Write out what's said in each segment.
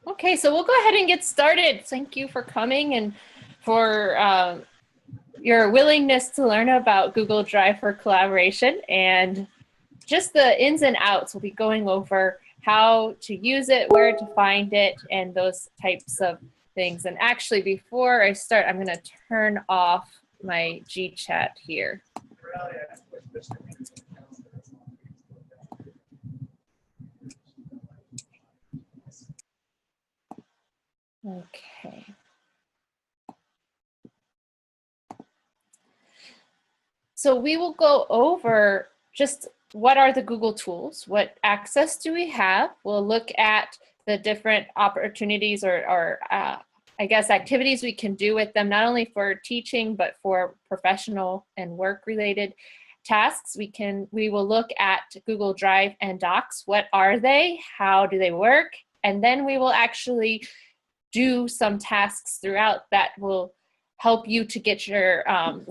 Okay, so we'll go ahead and get started. Thank you for coming and for your willingness to learn about Google Drive for collaboration and just the ins and outs. We'll be going over how to use it, where to find it, and those types of things. And actually, before I start, I'm going to turn off my GChat here. Okay. So we will go over just what are the Google tools, what access do we have. We'll look at the different opportunities or I guess activities we can do with them, not only for teaching, but for professional and work related tasks. We will look at Google Drive and Docs. What are they? How do they work? And then we will actually do some tasks throughout that will help you to get your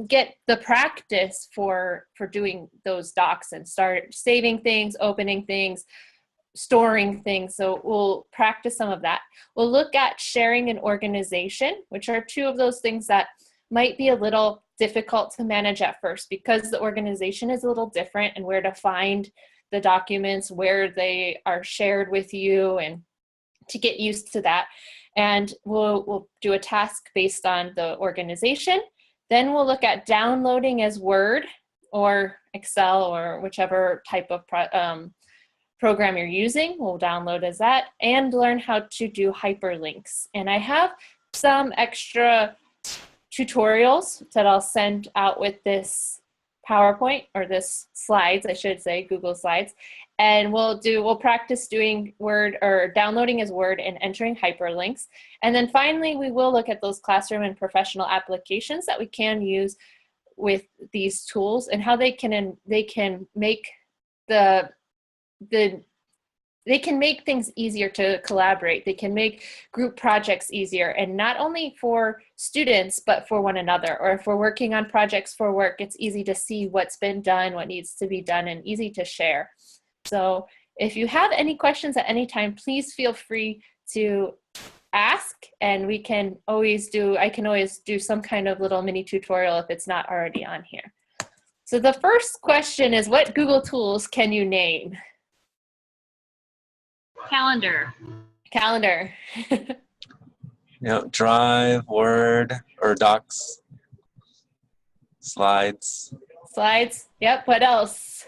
get the practice for doing those docs and start saving things, opening things, storing things. So we'll practice some of that. We'll look at sharing and organization, which are two of those things that might be a little difficult to manage at first because the organization is a little different and where to find the documents, where they are shared with you, and to get used to that. And we'll do a task based on the organization. Then we'll look at downloading as Word or Excel or whichever type of program you're using. We'll download as that and learn how to do hyperlinks. And I have some extra tutorials that I'll send out with this PowerPoint or this slides, I should say, Google Slides. And we'll practice doing Word or downloading as Word and entering hyperlinks. And then finally, we will look at those classroom and professional applications that we can use with these tools and how they can make they can make things easier to collaborate. They can make group projects easier, and not only for students, but for one another. Or if we're working on projects for work, it's easy to see what's been done, what needs to be done, and easy to share. So if you have any questions at any time, please feel free to ask, and I can always do some kind of little mini tutorial if it's not already on here. So the first question is, what Google tools can you name? Calendar. Calendar. Drive, Word, or Docs. Slides. Slides. Yep. What else?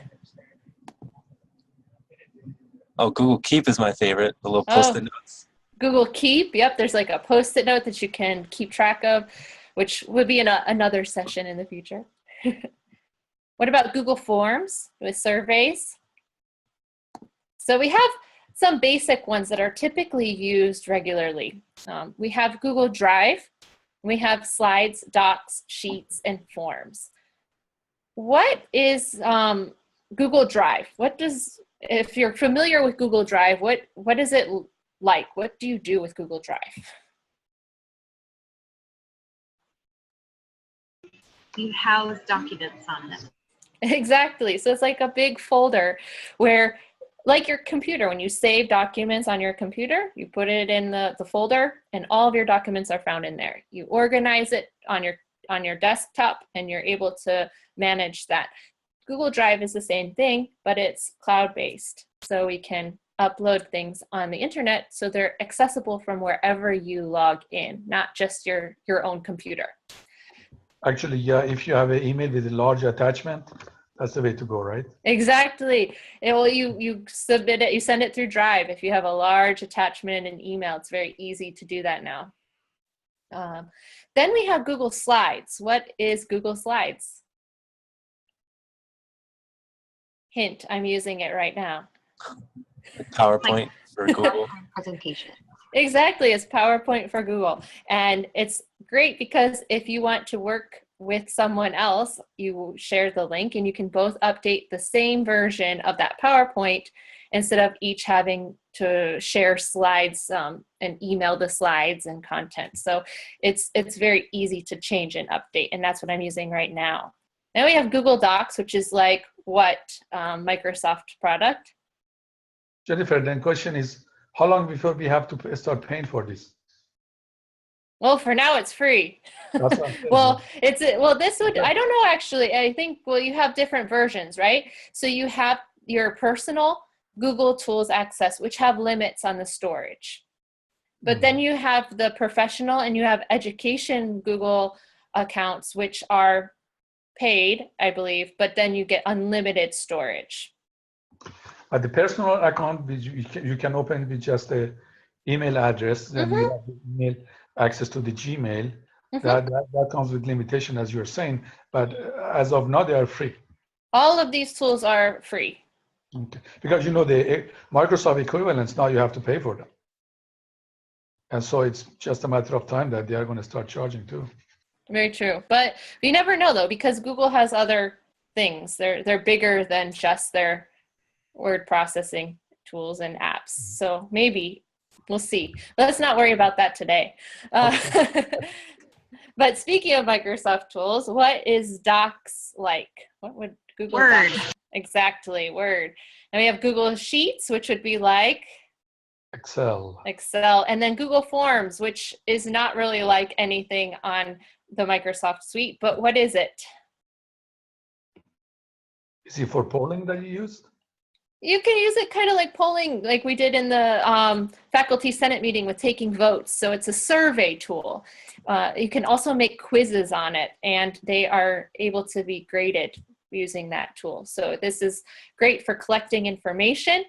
Oh, Google Keep is my favorite. The little post-it notes. Google Keep. Yep. There's like a post-it note that you can keep track of, which would be in another session in the future. What about Google Forms with surveys? So we have some basic ones that are typically used regularly. We have Google Drive. We have Slides, Docs, Sheets, and Forms. What is Google Drive? If you're familiar with Google Drive, what is it like? What do you do with Google Drive? You house documents on them. Exactly. So it's like a big folder where, like your computer, when you save documents on your computer, you put it in the folder and all of your documents are found in there. You organize it on your desktop and you're able to manage that. Google Drive is the same thing, but it's cloud-based. So we can upload things on the internet so they're accessible from wherever you log in, not just your own computer. Actually, yeah, if you have an email with a large attachment, that's the way to go, right? Exactly. You submit it, you send it through Drive. If you have a large attachment in an email, it's very easy to do that now. Then we have Google Slides. What is Google Slides? Hint, I'm using it right now. PowerPoint for Google. Presentation. Exactly, it's PowerPoint for Google. And it's great because if you want to work with someone else, you share the link and you can both update the same version of that PowerPoint instead of each having to share slides and email the slides and content. So it's very easy to change and update, and that's what I'm using right now. Then we have Google Docs, which is like what Microsoft product? Jennifer, then question is, How long before we have to start paying for this? Well, for now it's free. That's what I'm saying. Well, this would, I don't know actually. I think, well, you have different versions, right? So you have your personal Google Tools access, which have limits on the storage. But then you have the professional and you have education Google accounts, which are paid, I believe, but then you get unlimited storage. But the personal account, which you can open with just a email address, then you have the email access to the Gmail. That comes with limitation, as you're saying. But as of now, they are free. All of these tools are free. Okay. Because the Microsoft equivalents, now you have to pay for them. And so it's just a matter of time that they are going to start charging too. Very true. But you never know though, because Google has other things. They're bigger than just their word processing tools and apps. So maybe we'll see. Let's not worry about that today. But speaking of Microsoft tools, what is Docs like? What would Google Word. Docs? Exactly, Word. And we have Google Sheets, which would be like Excel. And then Google Forms, which is not really like anything on the Microsoft suite, but what is it? Is it for polling that you used? You can use it kind of like polling, like we did in the faculty senate meeting with taking votes. So it's a survey tool. You can also make quizzes on it, and they are able to be graded using that tool. So this is great for collecting information.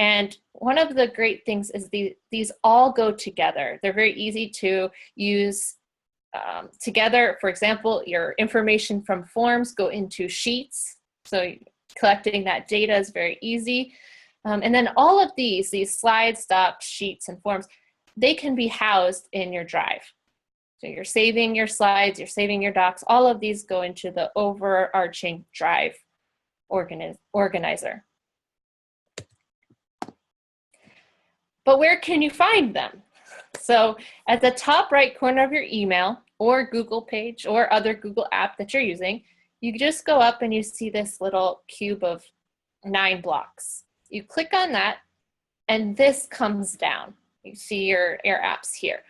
And one of the great things is these all go together. They're very easy to use together. For example, your information from forms go into sheets. So collecting that data is very easy. And then all of these slides, docs, sheets, and forms, they can be housed in your drive. So you're saving your slides, you're saving your docs, all of these go into the overarching drive organizer. But where can you find them? So at the top right corner of your email or Google page or other Google app that you're using, you just go up and you see this little cube of 9 blocks. You click on that and this comes down. You see your apps here.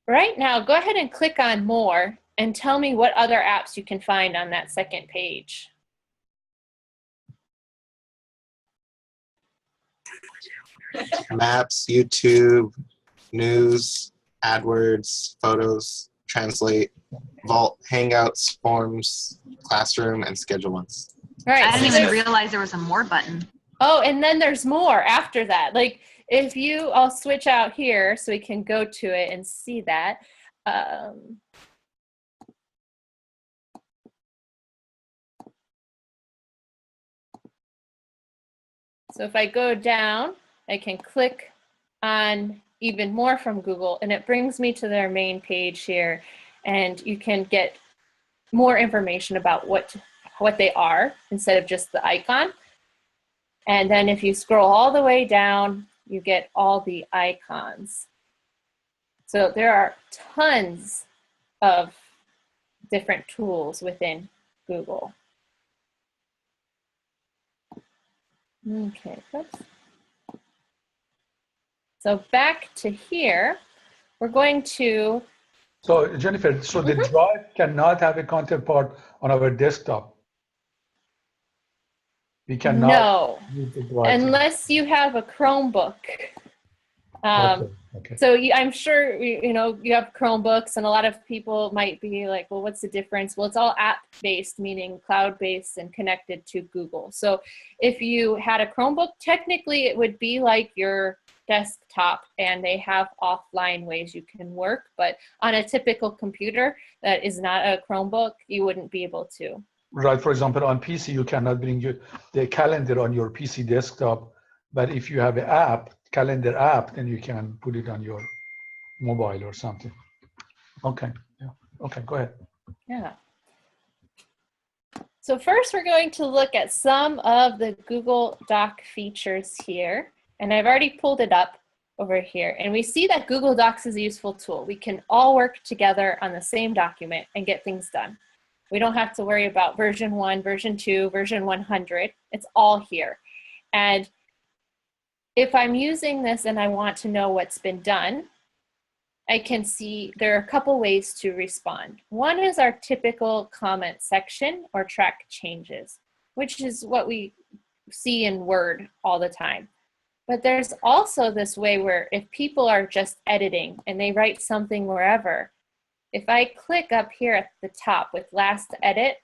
Right now, go ahead and click on more and tell me what other apps you can find on that second page. Maps, YouTube, news, AdWords, photos, Translate, Vault, Hangouts, Forms, Classroom, and Schedule Once. All right, I didn't even realize there was a more button. Oh, and then there's more after that. Like if I'll switch out here so we can go to it and see that. So if I go down, I can click on even more from Google and it brings me to their main page here, and you can get more information about what they are instead of just the icon. And then if you scroll all the way down, you get all the icons. So there are tons of different tools within Google. Okay, oops. So back to here, we're going to. So Jennifer, so the drive cannot have a content part on our desktop. We cannot. No, use the drive. unless you have a Chromebook. Okay. So I'm sure you have Chromebooks, and a lot of people might be like, well, what's the difference? Well, it's all app-based, meaning cloud-based and connected to Google. So if you had a Chromebook, technically it would be like your desktop, and they have offline ways you can work. But on a typical computer that is not a Chromebook, you wouldn't be able to. Right. For example, on PC, you cannot bring the calendar on your PC desktop. But if you have an app, calendar app, then you can put it on your mobile or something. Okay. Yeah. Okay. Go ahead. Yeah. So first, we're going to look at some of the Google Doc features here. And I've already pulled it up over here. And we see that Google Docs is a useful tool. We can all work together on the same document and get things done. We don't have to worry about version 1, version 2, version 100. It's all here. And if I'm using this and I want to know what's been done, I can see there are a couple ways to respond. One is our typical comment section or track changes, which is what we see in Word all the time. But there's also this way where if people are just editing and they write something wherever, if I click up here at the top with last edit,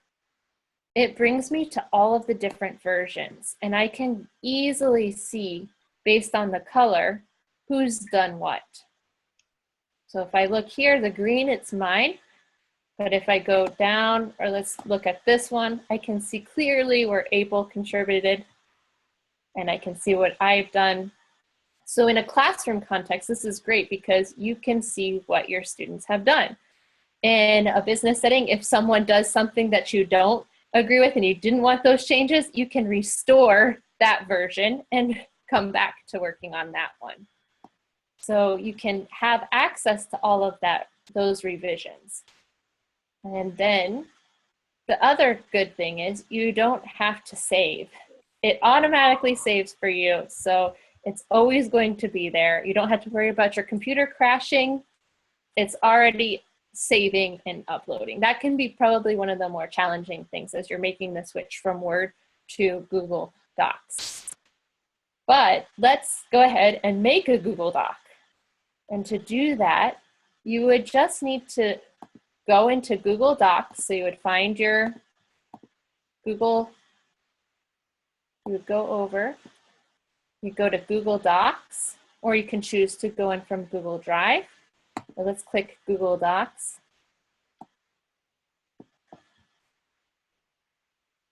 it brings me to all of the different versions, and I can easily see, based on the color, who's done what. So if I look here, the green, it's mine. But if I go down, or let's look at this one, I can see clearly where April contributed, and I can see what I've done. So in a classroom context, this is great because you can see what your students have done. In a business setting, if someone does something that you don't agree with and you didn't want those changes, you can restore that version and come back to working on that one. So you can have access to all of those revisions. And then the other good thing is you don't have to save. It automatically saves for you, so it's always going to be there. You don't have to worry about your computer crashing. It's already saving and uploading. That can be probably one of the more challenging things as you're making the switch from Word to Google Docs. But let's go ahead and make a Google Doc. And to do that, you would just need to go into Google Docs. So you would find your Google, you would go over, you go to Google Docs, or you can choose to go in from Google Drive. So let's click Google Docs.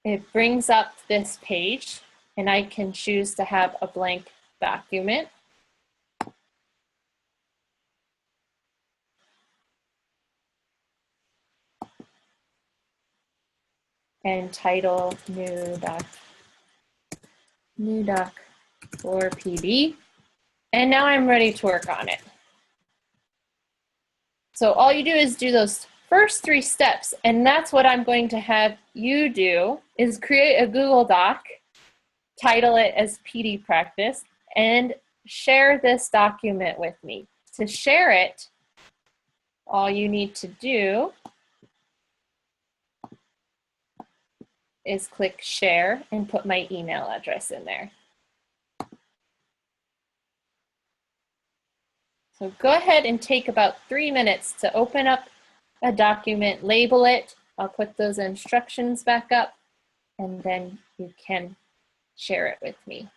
It brings up this page, and I can choose to have a blank document. And title new doc for PD. And now I'm ready to work on it. So all you do is do those first 3 steps, and that's what I'm going to have you do, is create a Google Doc, title it as PD Practice, and share this document with me. To share it, all you need to do is click share and put my email address in there. So go ahead and take about 3 minutes to open up a document, label it. I'll put those instructions back up, and then you can share it with me.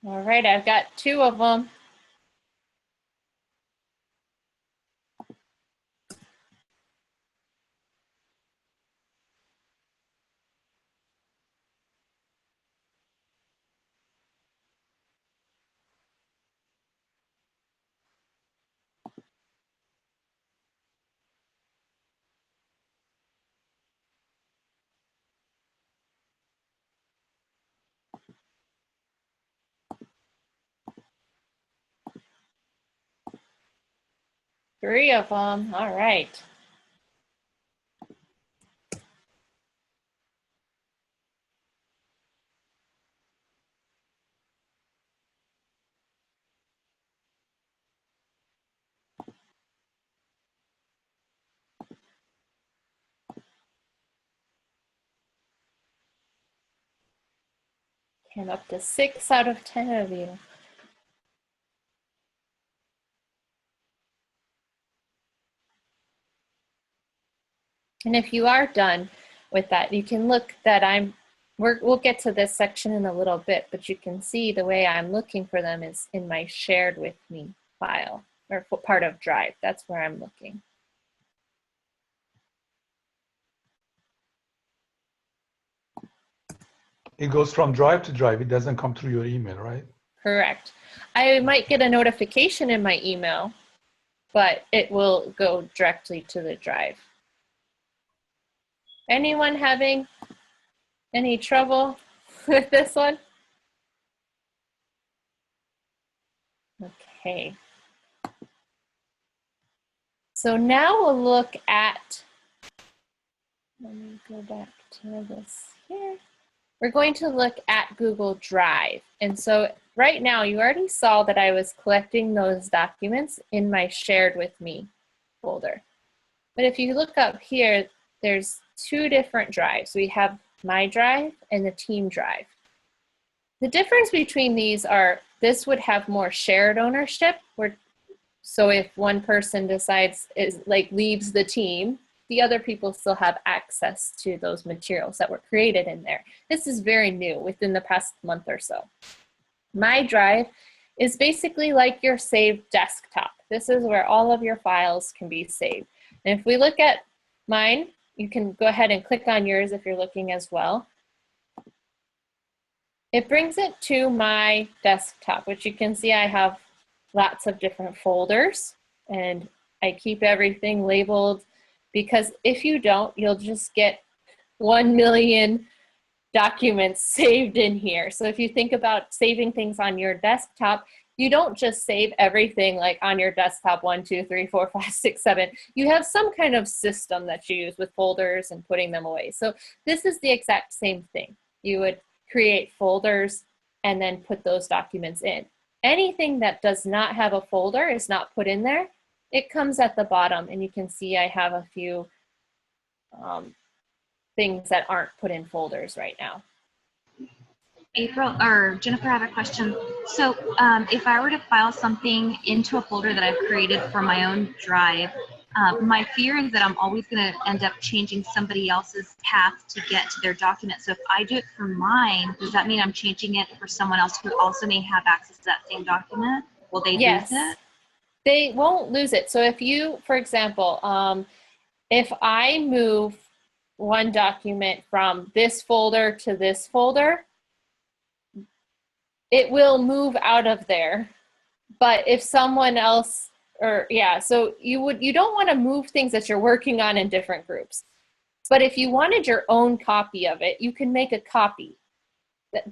All right, I've got 2 of them. Three of them, all right. And up to 6 out of 10 of you. And if you are done with that, you can look that we'll get to this section in a little bit, but you can see the way I'm looking for them is in my shared with me file, or part of Drive. That's where I'm looking. It goes from Drive to Drive. It doesn't come through your email, right? Correct. I might get a notification in my email, but it will go directly to the Drive. Anyone having any trouble with this one? Okay. So now we'll look at, let me go back to this here. We're going to look at Google Drive. And so right now you already saw that I was collecting those documents in my shared with me folder. But if you look up here, there's two different drives. We have my drive and the team drive. The difference between these are this would have more shared ownership. So if one person decides, leaves the team, the other people still have access to those materials that were created in there. This is very new within the past month or so. My drive is basically like your saved desktop. This is where all of your files can be saved. And if we look at mine, you can go ahead and click on yours if you're looking as well. It brings it to my desktop, which you can see I have lots of different folders, and I keep everything labeled, because if you don't, you'll just get 1 million documents saved in here. So if you think about saving things on your desktop, you don't just save everything like on your desktop 1, 2, 3, 4, 5, 6, 7. You have some kind of system that you use with folders and putting them away. So this is the exact same thing. You would create folders and then put those documents in. Anything that does not have a folder is not put in there. It comes at the bottom, and you can see I have a few things that aren't put in folders right now. April or Jennifer, I have a question. So if I were to file something into a folder that I've created for my own drive, my fear is that I'm always going to end up changing somebody else's path to get to their document. So if I do it for mine, does that mean I'm changing it for someone else who also may have access to that same document? Will they lose it? They won't lose it. So if you, for example, if I move one document from this folder to this folder, it will move out of there. But if someone else, so you don't want to move things that you're working on in different groups. But if you wanted your own copy of it, you can make a copy.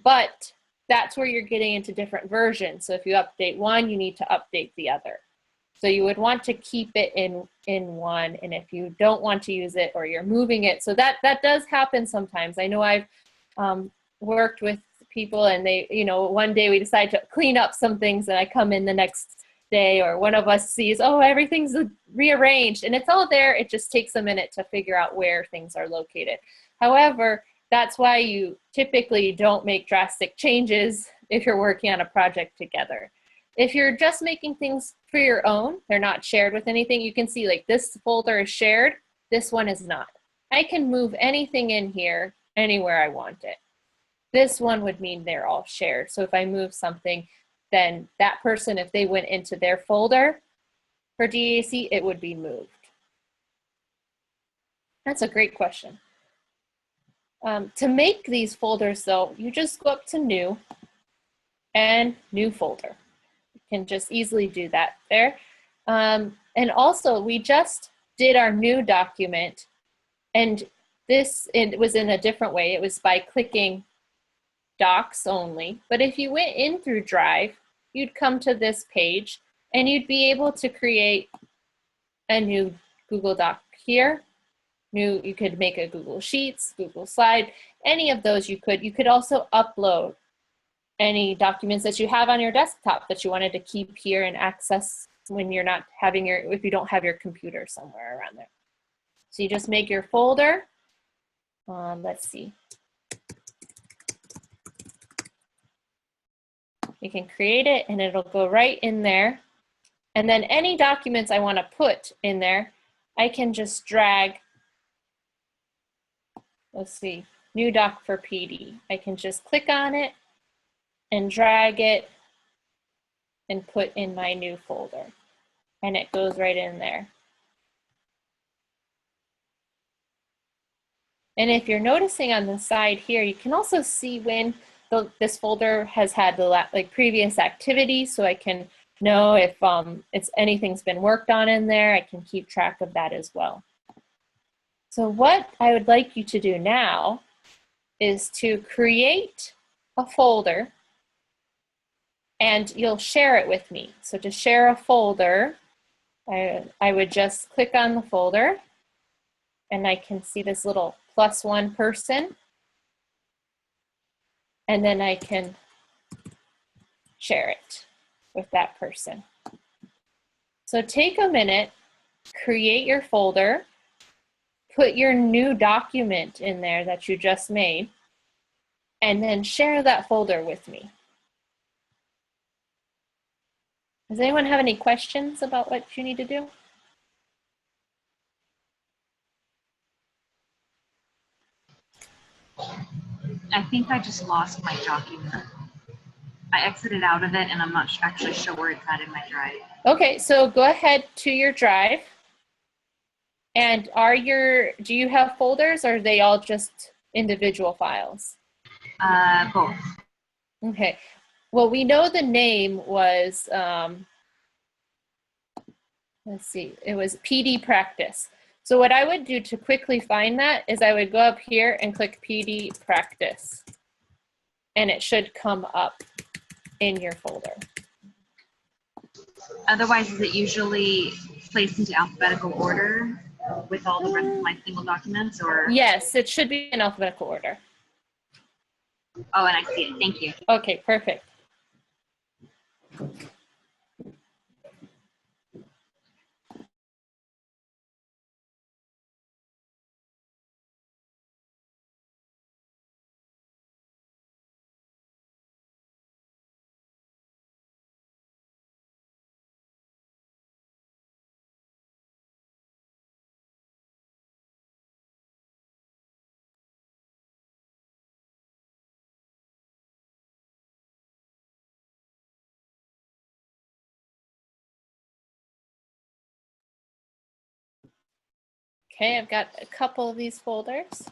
But that's where you're getting into different versions. So if you update one, you need to update the other. So you would want to keep it in one, and if you don't want to use it or you're moving it, so that does happen sometimes. I know I've worked with people, and they, one day we decide to clean up some things, and I come in the next day, or one of us sees, oh, everything's rearranged, and it's all there. It just takes a minute to figure out where things are located. However, that's why you typically don't make drastic changes if you're working on a project together. If you're just making things for your own, they're not shared with anything, you can see like this folder is shared, this one is not. I can move anything in here anywhere I want it. This one would mean they're all shared. So if I move something, then that person, if they went into their folder for DAC, it would be moved. That's a great question. To make these folders though, you just go up to New and New Folder. Can just easily do that there. And also, we just did our new document, and it was in a different way. It was by clicking Docs only. But if you went in through Drive, you'd come to this page, and you'd be able to create a new Google Doc here. You could make a Google Sheets, Google Slide, any of those you could. You could also upload any documents that you have on your desktop that you wanted to keep here and access when you're not having if you don't have your computer somewhere around there. So you just make your folder. Let's see. You can create it and it'll go right in there. And then any documents I want to put in there, I can just drag, let's see, New Doc for PD. I can just click on it and drag it and put in my new folder. and it goes right in there. And if you're noticing on the side here, you can also see when this folder has had the previous activities, so I can know if anything's been worked on in there. I can keep track of that as well. So what I would like you to do now is to create a folder, and you'll share it with me. So to share a folder, I would just click on the folder, and I can see this little +1 person, and then I can share it with that person. So take a minute, create your folder, put your new document in there that you just made, and then share that folder with me. Does anyone have any questions about what you need to do? I think I just lost my document. I exited out of it and I'm not actually sure where it's at in my drive. Okay, so go ahead to your drive. And do you have folders, or are they all just individual files? Both. Okay. Well, we know the name was, let's see, it was PD practice. So what I would do to quickly find that is I would go up here and click PD practice, and it should come up in your folder. Otherwise, is it usually placed into alphabetical order with all the rest of my single documents, or? Yes, it should be in alphabetical order. Oh, and I see it. Thank you. Okay, perfect. Okay, I've got a couple of these folders.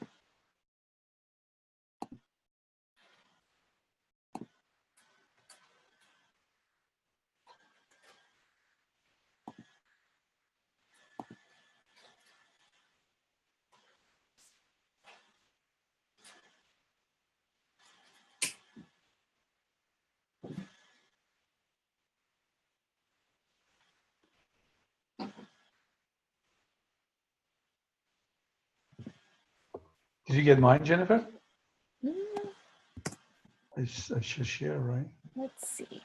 Did you get mine, Jennifer? Mm, I should share, right? let's see.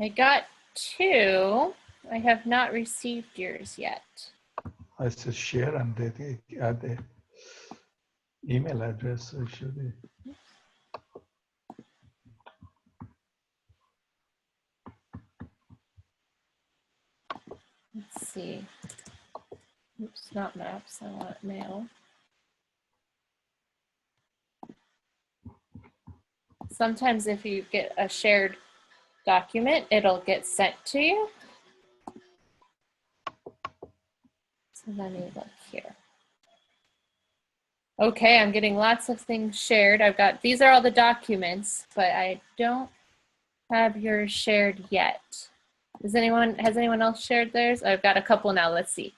I got 2. I have not received yours yet. I said share and they add the email address. So it should be. Let's see. Oops, not maps. I want mail. Sometimes if you get a shared document, it'll get sent to you. So let me look here. Okay, I'm getting lots of things shared. These are all the documents, but I don't have yours shared yet. Has anyone else shared theirs? I've got a couple now. Let's see.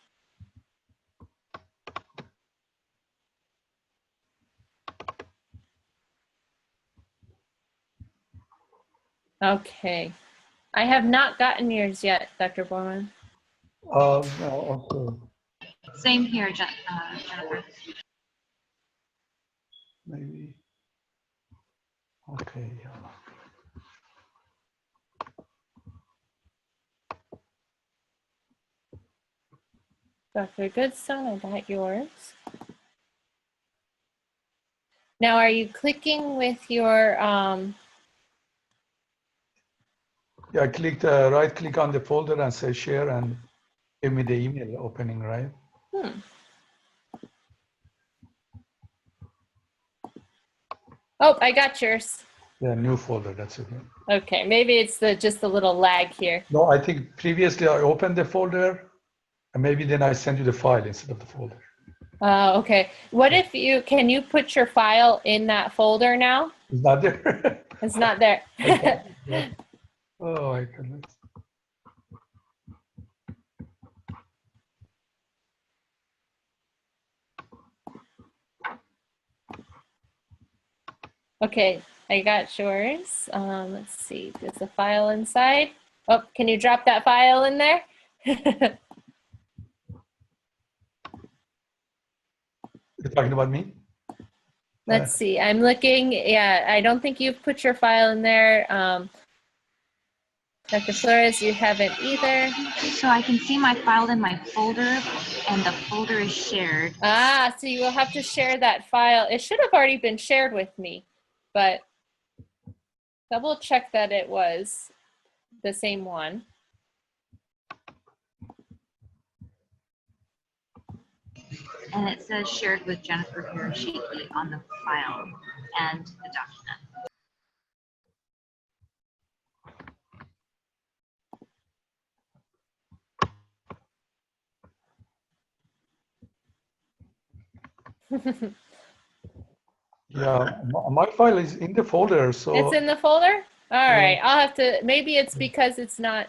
Okay. I have not gotten yours yet, Dr. Borman. No, okay. Same here, Jennifer. Maybe. Okay. Dr. Goodstone, I got yours. Now, are you clicking with your, Yeah, I clicked right click on the folder and say share and give me the email opening, right? Oh, I got yours. Yeah, new folder, that's it. Okay, maybe it's just a little lag here. No, I think previously I opened the folder, and maybe then I send you the file instead of the folder. Okay. What if can you put your file in that folder now? It's not there. It's not there. Yeah. Oh my goodness. Okay, I got yours. Let's see, there's a file inside. Oh, can you drop that file in there? You're talking about me? Let's see, I'm looking. Yeah, I don't think you've put your file in there. Dr. Flores, you haven't either. So I can see my file in my folder, and the folder is shared. Ah, so you will have to share that file. It should have already been shared with me, but double check that it was the same one. And it says shared with Jennifer Hiroshiki on the file and the document. Yeah, my file is in the folder, so. It's in the folder? All right, I'll have to, maybe it's because it's not.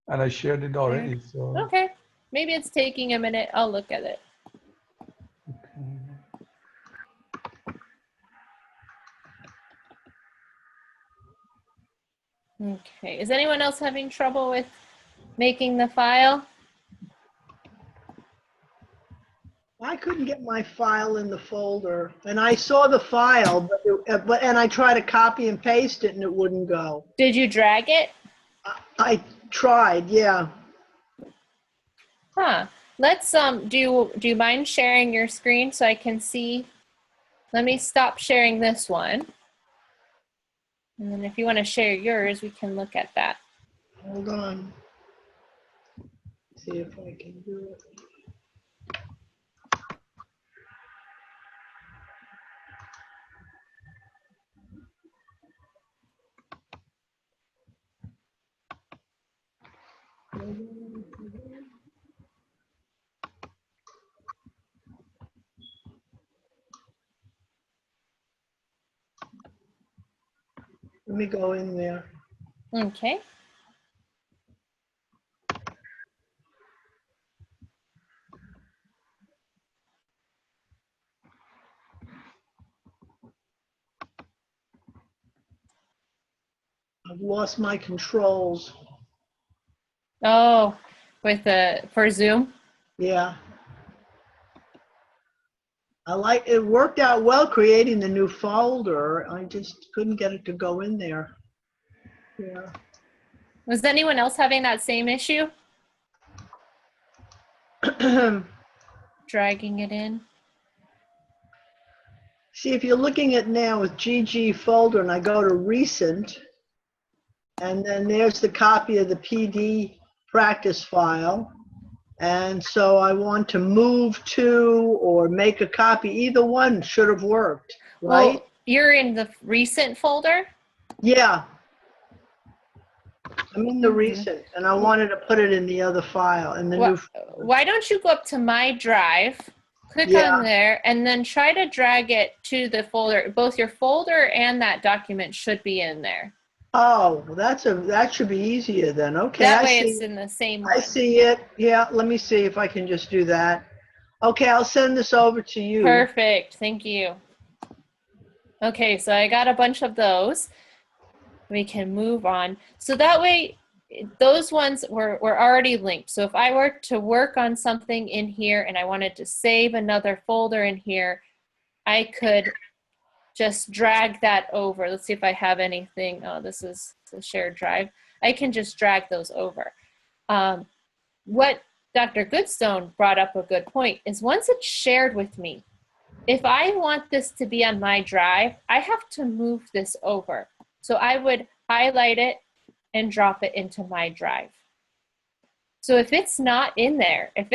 And I shared it already, so. Okay, maybe it's taking a minute. I'll look at it. Okay, is anyone else having trouble with making the file? I couldn't get my file in the folder, and I saw the file, and I tried to copy and paste it, and it wouldn't go. Did you drag it? I tried, yeah. Huh. Let's do you mind sharing your screen so I can see? Let me stop sharing this one. And then if you want to share yours, we can look at that. Hold on. See if I can do it. Let me go in there. Okay. I've lost my controls. Oh, for Zoom? Yeah. It worked out well creating the new folder. I just couldn't get it to go in there. Yeah. Was anyone else having that same issue? Dragging it in? See, if you're looking at now with GG folder and I go to recent, and then there's the copy of the PD practice file. And so I want to move to or make a copy. Either one should have worked, right? Well, you're in the recent folder? Yeah. I'm in the recent, and I wanted to put it in the other file, in the new folder. Why don't you go up to My Drive, click on there, and then try to drag it to the folder. Both your folder and that document should be in there. Oh, that should be easier then. Okay. That way it's in the same one. I see it. Yeah, let me see if I can just do that. Okay, I'll send this over to you. Perfect. Thank you. Okay, so I got a bunch of those. We can move on. So that way, those ones were already linked. So if I were to work on something in here and I wanted to save another folder in here, I could just drag that over. Let's see if I have anything. Oh, this is a shared drive. I can just drag those over. What Dr. Goodstone brought up a good point is once it's shared with me, if I want this to be on my drive, I have to move this over. So I would highlight it and drop it into my drive. So if it's not in there, if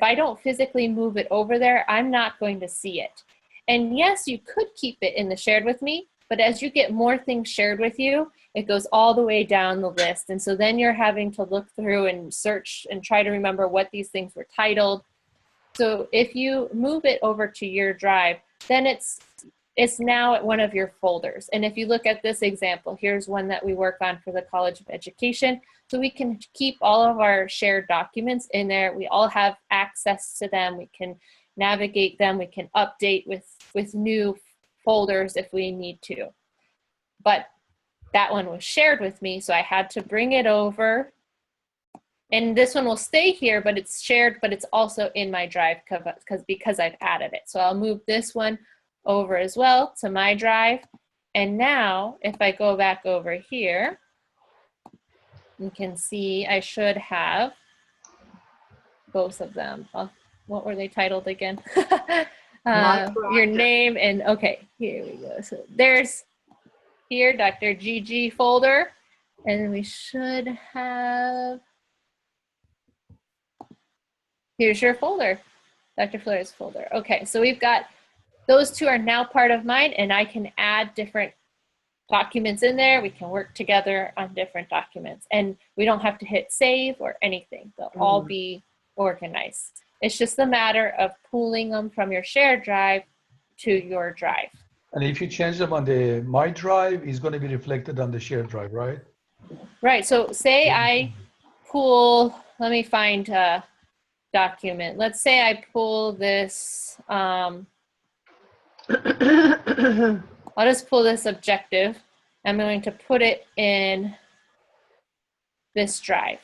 I don't physically move it over there, I'm not going to see it. And yes, you could keep it in the shared with me, but as you get more things shared with you, it goes all the way down the list. And so then you're having to look through and search and try to remember what these things were titled. So if you move it over to your drive, then it's now at one of your folders. And if you look at this example, here's one that we work on for the College of Education. So we can keep all of our shared documents in there. We all have access to them. We can navigate them. We can update with new folders if we need to. But that one was shared with me, so I had to bring it over. And this one will stay here, but it's shared, but it's also in my drive because I've added it. So I'll move this one over as well to my drive. And now if I go back over here, you can see I should have both of them. What were they titled again? Your name and, okay, here we go. So there's here, Dr. GG folder. And we should have, here's your folder, Dr. Flores folder. Okay, so we've got, those two are now part of mine, and I can add different documents in there. We can work together on different documents, and we don't have to hit save or anything. They'll all be organized. It's just a matter of pulling them from your shared drive to your drive. And if you change them on the My Drive, it's going to be reflected on the shared drive, right? Right, so say I pull, let me find a document. Let's say I pull this, I'll just pull this objective. I'm going to put it in this drive.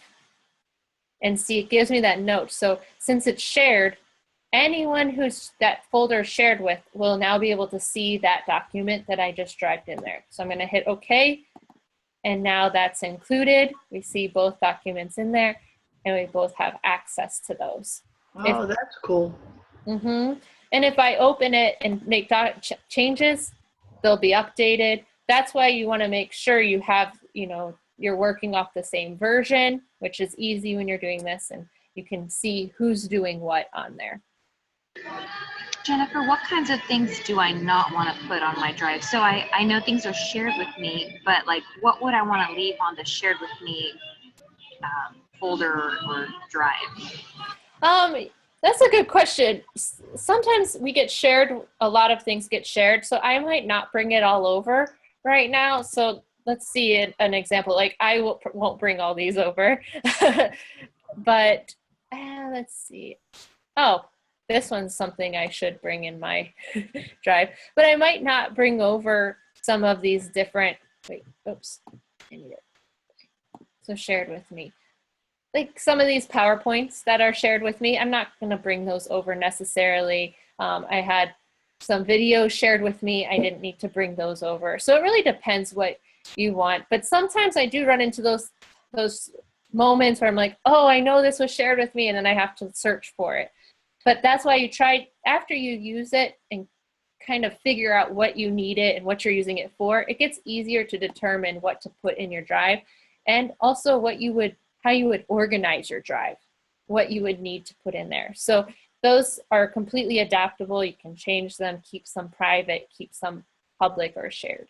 And see, it gives me that note. So since it's shared, anyone who's that folder shared with will now be able to see that document that I just dragged in there. So I'm going to hit OK. And now that's included. We see both documents in there, and we both have access to those. Oh, that's cool. And if I open it and make changes, they'll be updated. That's why you want to make sure you have, you're working off the same version, which is easy when you're doing this, and you can see who's doing what on there. Jennifer, what kinds of things do I not want to put on my drive? So I know things are shared with me, but like what would I want to leave on the shared with me folder or drive? That's a good question. Sometimes we get shared, a lot of things get shared, so I might not bring it all over right now. So let's see an example. Like I won't bring all these over, but let's see. Oh, this one's something I should bring in my drive, but I might not bring over some of these different, wait, oops, I need it. So shared with me. Like some of these PowerPoints that are shared with me, I'm not gonna bring those over necessarily. I had some videos shared with me. I didn't need to bring those over. So it really depends what you want. But sometimes I do run into those moments where I'm like, oh, I know this was shared with me, and then I have to search for it. But that's why you try, after you use it and kind of figure out what you need it and what you're using it for, it gets easier to determine what to put in your drive, and also how you would organize your drive, what you would need to put in there. So those are completely adaptable. You can change them, keep some private, keep some public or shared.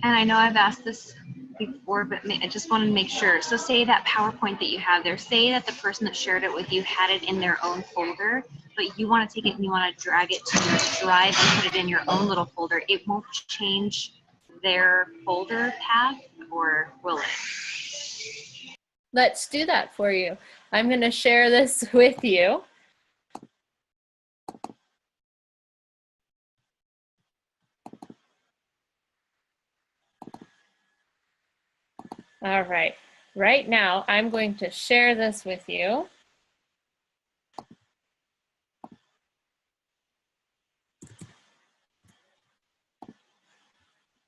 And I know I've asked this before, but I just wanted to make sure. So say that PowerPoint that you have there, say that the person that shared it with you had it in their own folder, but you want to take it and you want to drag it to your drive and put it in your own little folder. It won't change their folder path, or will it? Let's do that for you. I'm going to share this with you. All right. Right now, I'm going to share this with you.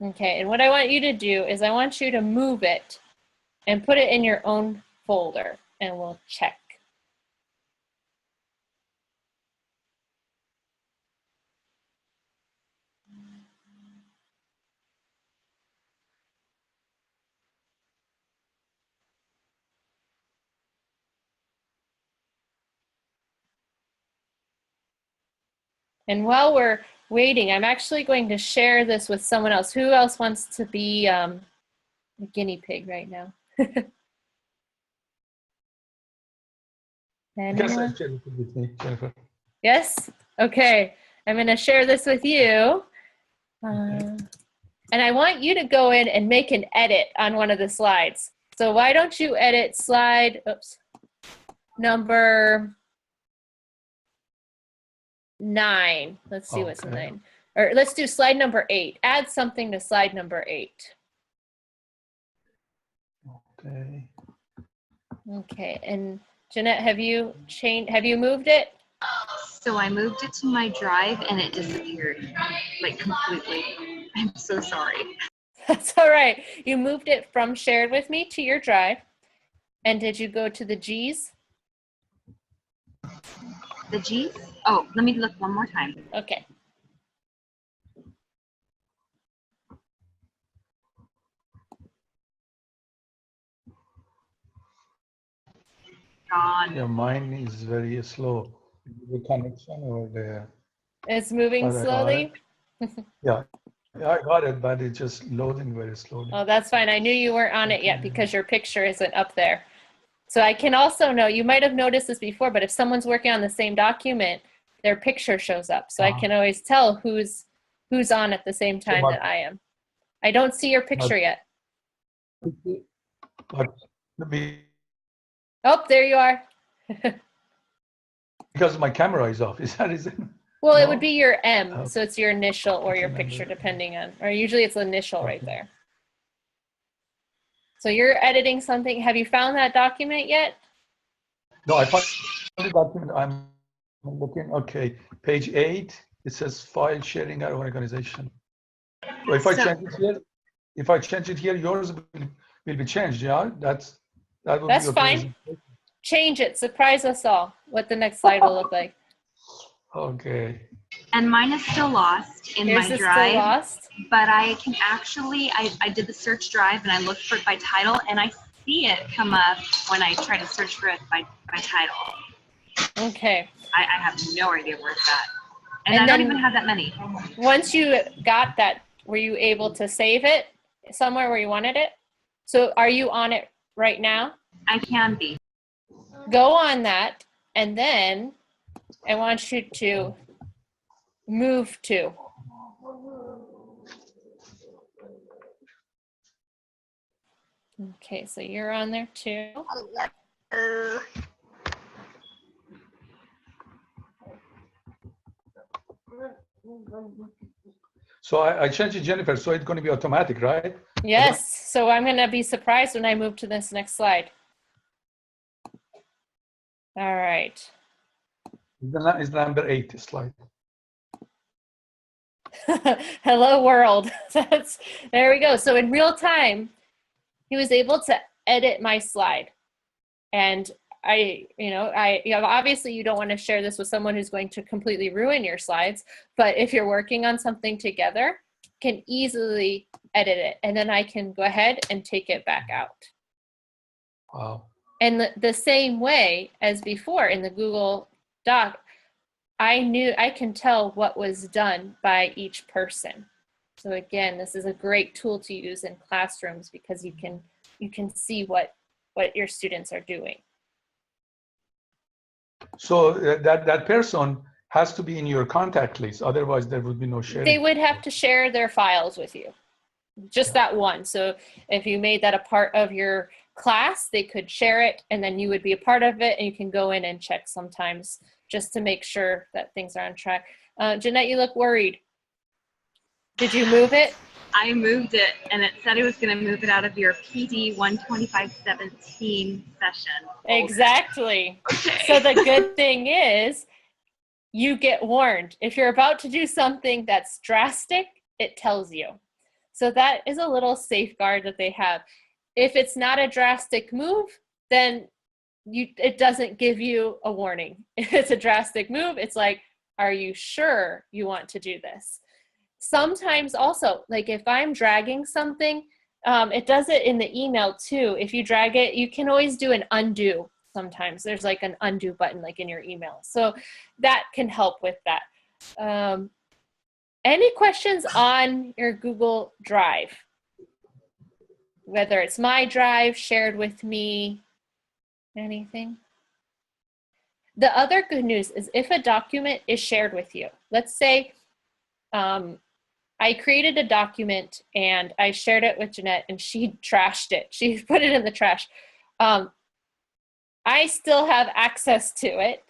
Okay, and what I want you to do is I want you to move it and put it in your own folder, and we'll check. And while we're waiting, I'm actually going to share this with someone else. Who else wants to be a guinea pig right now? You can Anyone? share it with me, Jennifer. Yes? Okay. I'm going to share this with you. And I want you to go in and make an edit on one of the slides. So why don't you edit slide, number 9. Let's see what's 9. Or let's do slide number 8. Add something to slide number 8. Okay. Okay. And Jeanette, have you moved it? So I moved it to my drive and it disappeared, like completely. I'm so sorry. That's all right. You moved it from shared with me to your drive. And did you go to the G's? The G's? Oh, let me look one more time. Okay. Gone. Yeah, mine is very slow. The connection or the. It's moving slowly? Yeah, I got it, but it's just loading very slowly. Oh, that's fine. I knew you weren't on it yet because your picture isn't up there. So I can also know, you might have noticed this before, but if someone's working on the same document, their picture shows up. So I can always tell who's on at the same time that I am. I don't see your picture yet. But Oh, there you are. because my camera is off, is that it? Well, No? it would be your M, so it's your initial or your picture, depending on, or usually it's the initial right there. So you're editing something. Have you found that document yet? No, I found the document. I'm looking. Okay, page 8. It says file sharing our organization. So if I change it here, yours will be changed. Yeah, that would That's be fine. Change it. Surprise us all. What the next slide will look like. Okay. And mine is still lost in Yours my is drive. still lost? But I can actually, I did the search drive and I looked for it by title and I see it come up when I try to search for it by title. Okay. I have no idea where it's at. And I don't even have that many. Once you got that, were you able to save it somewhere where you wanted it? So are you on it right now? I can be. Go on that, and then I want you to move to. Okay, so you're on there too. So I changed it, Jennifer, so it's going to be automatic, right? Yes, so I'm going to be surprised when I move to this next slide. All right. It's the number 8 slide. Hello world. There we go. So in real time, he was able to edit my slide. And obviously you don't want to share this with someone who's going to completely ruin your slides, but if you're working on something together, can easily edit it. And then I can go ahead and take it back out. Wow. And the same way as before in the Google Doc, I can tell what was done by each person. So again, this is a great tool to use in classrooms because you can see what your students are doing. So that person has to be in your contact list, otherwise there would be no sharing. They would have to share their files with you, just that one. So if you made that a part of your class, they could share it and then you would be a part of it and you can go in and check sometimes just to make sure that things are on track. Jeanette, you look worried. Did you move it? I moved it and it said it was going to move it out of your PD 12517 session. Exactly. Okay. So the good thing is you get warned. If you're about to do something that's drastic, it tells you. So that is a little safeguard that they have. If it's not a drastic move, then it doesn't give you a warning. If it's a drastic move, it's like, are you sure you want to do this? Sometimes also, like if I'm dragging something, it does it in the email too. If you drag it, you can always do an undo. Sometimes there's like an undo button like in your email. So that can help with that. Any questions on your Google Drive? Whether it's my drive, shared with me, anything? The other good news is if a document is shared with you, let's say I created a document and I shared it with Jeanette and she trashed it. She put it in the trash. I still have access to it.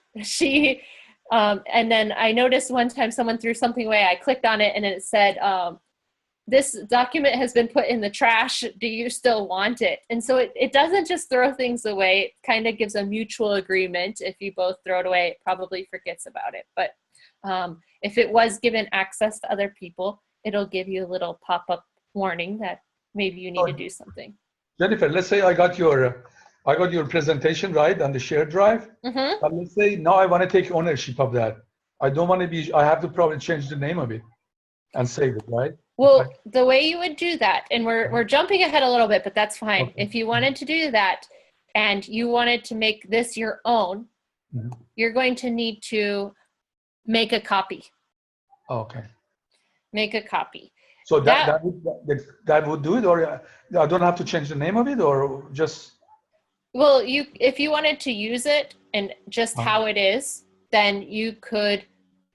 And then I noticed one time someone threw something away. I clicked on it and it said, this document has been put in the trash. Do you still want it? And so it doesn't just throw things away. It kind of gives a mutual agreement. If you both throw it away, it probably forgets about it. But if it was given access to other people, it'll give you a little pop-up warning that maybe you need to do something. Jennifer, let's say I got your presentation right on the shared drive. Mm-hmm. But let's say now I want to take ownership of that. I don't want to be. I have to probably change the name of it and save it, right? Well, the way you would do that, and we're jumping ahead a little bit, but that's fine. Okay. If you wanted to do that and you wanted to make this your own, you're going to need to make a copy. Okay. Make a copy. So that would do it, or I don't have to change the name of it, or just. Well, if you wanted to use it and just how it is, then you could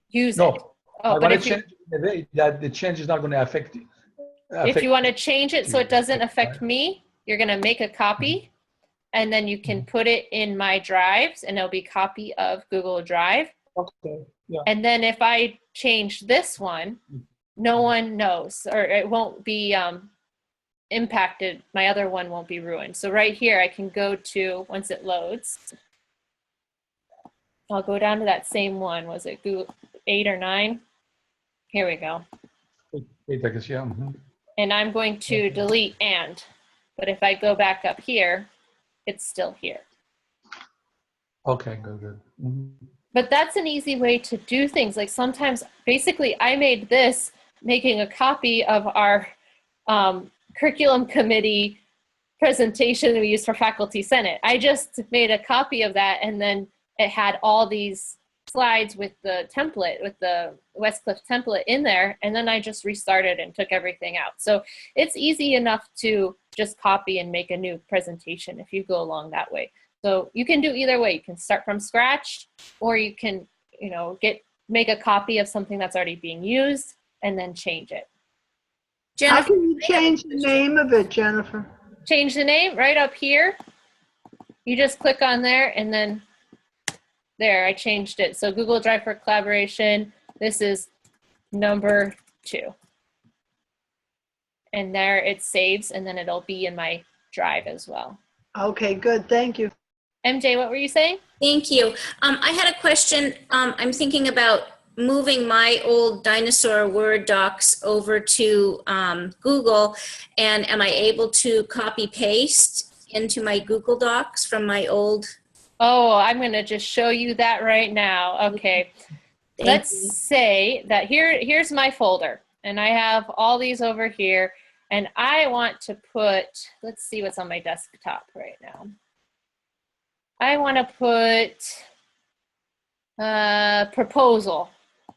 use it. I want to change it in a way that the change is not going to affect you. If you want to change it so it doesn't affect me, you're going to make a copy, and then you can put it in my drives, and it'll be a copy of Google Drive. Okay. Yeah. And then if I change this one, no one knows, or it won't be impacted. My other one won't be ruined. So right here, I can go to, once it loads, I'll go down to that same one. Was it Google 8 or 9? Here we go. 8, I guess, yeah. And I'm going to delete and, but if I go back up here, it's still here. Okay, good. But that's an easy way to do things. Like sometimes, basically, I made this making a copy of our curriculum committee presentation that we use for Faculty Senate. I just made a copy of that, and then it had all these slides with the template, with the Westcliff template in there, and then I just restarted and took everything out. So it's easy enough to just copy and make a new presentation if you go along that way. So you can do either way. You can start from scratch, or you can, make a copy of something that's already being used and then change it. How can you change the name of it, Jennifer? Change the name right up here. You just click on there, and then there, I changed it. So Google Drive for Collaboration, this is number 2. And there it saves, and then it'll be in my drive as well. Okay, good. Thank you. MJ, what were you saying? Thank you. I had a question. I'm thinking about moving my old dinosaur Word docs over to Google, and am I able to copy paste into my Google Docs from my old? Oh, I'm going to just show you that right now. Okay. Let's say that here's my folder, and I have all these over here, and I want to put, let's see what's on my desktop right now. I want to put proposal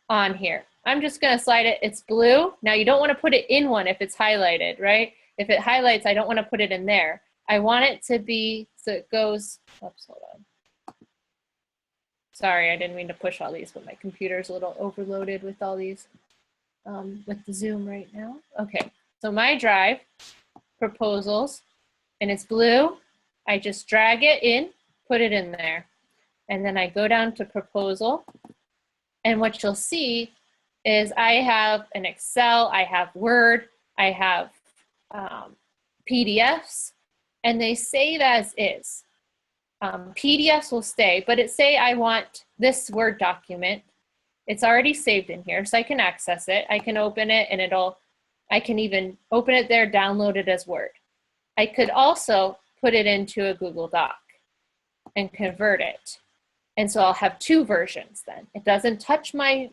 on here. I'm just going to slide it. It's blue. Now you don't want to put it in one if it's highlighted, right? If it highlights, I don't want to put it in there. I want it to be, so it goes, oops, hold on. Sorry, I didn't mean to push all these, but my computer's a little overloaded with all these, with the Zoom right now. Okay, so my drive, proposals, and it's blue. I just drag it in, put it in there. And then I go down to proposal. And what you'll see is I have an Excel, I have Word, I have PDFs, and they save as is. PDFs will stay, but it say I want this Word document. It's already saved in here, so I can access it. I can open it, and I can even open it there, download it as Word. I could also put it into a Google Doc and convert it. And so I'll have 2 versions then. It doesn't touch my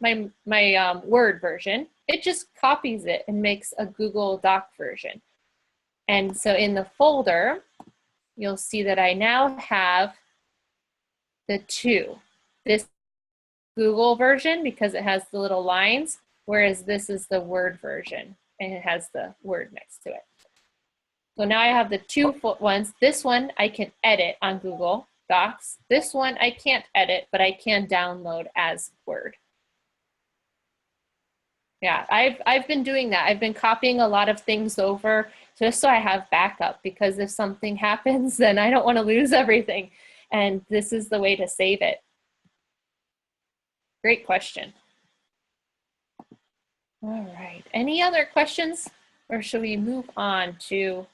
Word version. It just copies it and makes a Google Doc version. And so in the folder, you'll see that I now have the 2. This Google version because it has the little lines, whereas this is the Word version and it has the word next to it. So now I have the two ones. This one I can edit on Google Docs. This one I can't edit, but I can download as Word. Yeah, I've been doing that. I've been copying a lot of things over just so I have backup, because if something happens, then I don't want to lose everything. And this is the way to save it. Great question. All right, any other questions, or should we move on to